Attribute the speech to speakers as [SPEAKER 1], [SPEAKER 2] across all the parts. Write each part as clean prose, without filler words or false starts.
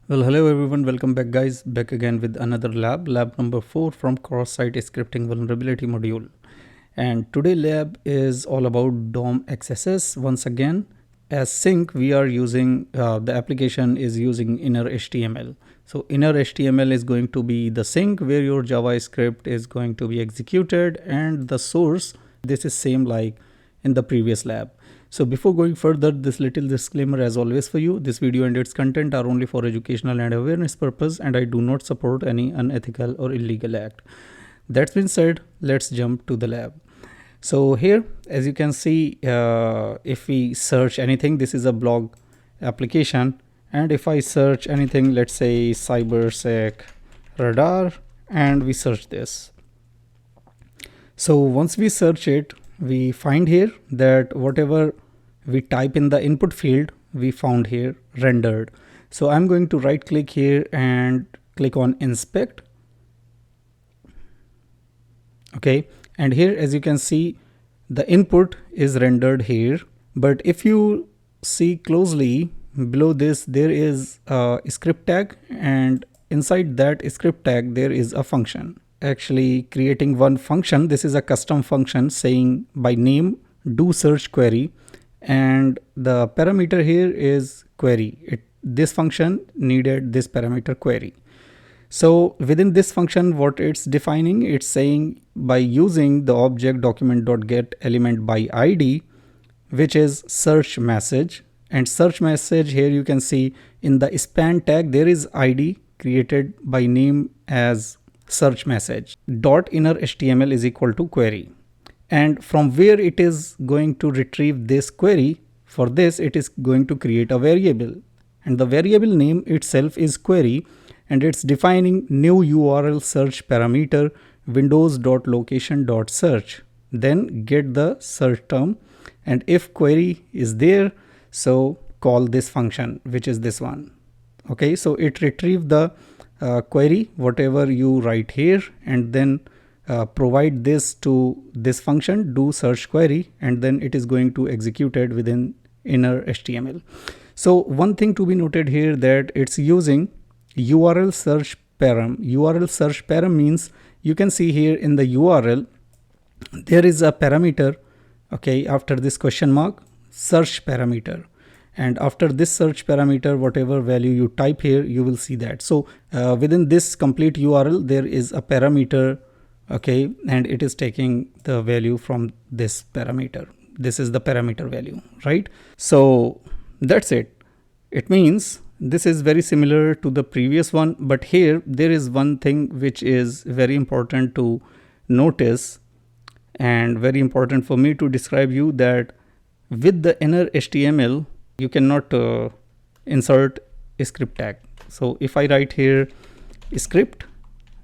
[SPEAKER 1] Well, hello everyone, welcome back guys, back again with another lab number 4 from cross-site scripting vulnerability module. And today lab is all about DOM XSS. Once again, as sync we are using, the application is using innerHTML. So innerHTML is going to be the sync where your JavaScript is going to be executed, and the source, this is same like in the previous lab. So before going further, this little disclaimer as always for you. This video and its content are only for educational and awareness purpose, and I do not support any unethical or illegal act. That being said, let's jump to the lab. So here, as you can see, if we search anything, this is a blog application. And if I search anything, let's say cybersec radar, and we search this. So once we search it, we find here that whatever we type in the input field, we found here rendered. So I'm going to right click here and click on inspect. Okay, and here as you can see, the input is rendered here. But if you see closely below this, there is a script tag, and inside that script tag there is a function. Actually creating one function. This is a custom function saying by name do search query, and the parameter here is query. This function needed this parameter query. So within this function, what it's defining, it's saying by using the object document.get element by id, which is search message. And search message, here you can see in the span tag there is id created by name as search message. Dot innerHTML is equal to query, and from where it is going to retrieve this query, for this it is going to create a variable, and the variable name itself is query, and it's defining new URL search parameter windows.location.search, then get the search term, and if query is there, so call this function, which is this one. Okay, so it retrieved the query, whatever you write here, and then provide this to this function do search query, and then it is going to execute it within innerHTML. So one thing to be noted here, that it's using URL search param. URL search param means you can see here in the URL there is a parameter, okay, after this question mark, search parameter. And after this search parameter, whatever value you type here, you will see that. So within this complete URL, there is a parameter, okay, and it is taking the value from this parameter. This is the parameter value, right? So that's it. It means this is very similar to the previous one, but here there is one thing which is very important to notice, and very important for me to describe you, that with the innerHTML, you cannot insert a script tag. So if I write here script,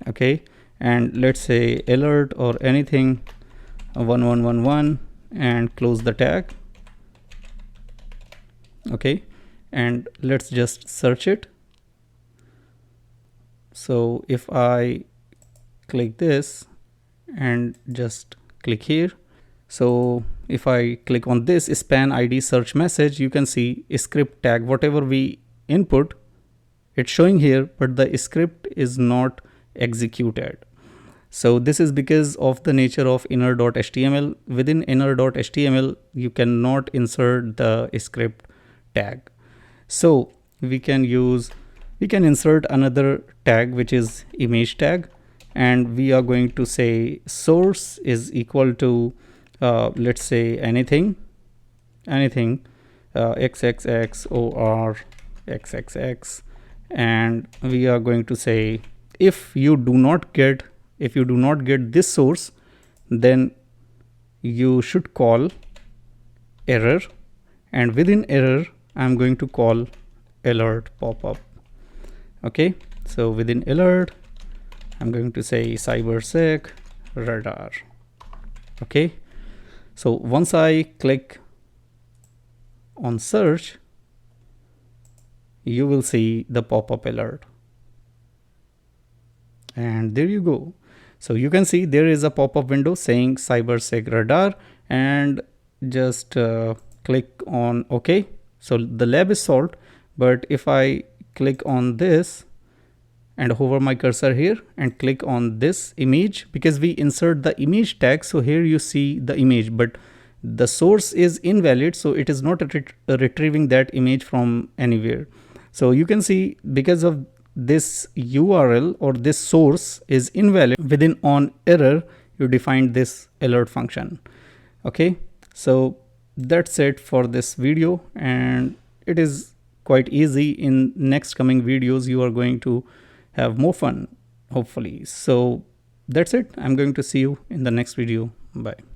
[SPEAKER 1] okay, and let's say alert or anything 1111 and close the tag, okay, and let's just search it. So if I click this and just click here, so if I click on this span id search message, you can see script tag, whatever we input, it's showing here, but the script is not executed. So this is because of the nature of inner.html. Within inner.html, you cannot insert the script tag. So we can insert another tag, which is image tag, and we are going to say source is equal to let's say anything xxx or xxx, and we are going to say if you do not get this source, then you should call error, and within error I'm going to call alert pop-up. Okay, so within alert I'm going to say cybersec radar. Okay, so once I click on search, you will see the pop-up alert, and there you go. So you can see there is a pop-up window saying cybersec radar, and just click on OK. So the lab is solved, but if I click on this and hover my cursor here and click on this image, because we insert the image tag. So here you see the image, but the source is invalid, so it is not retrieving that image from anywhere. So you can see, because of this URL or this source is invalid, within on error you defined this alert function. Okay, so that's it for this video, and it is quite easy. In next coming videos you are going to have more fun, hopefully. So that's it. I'm going to see you in the next video. Bye.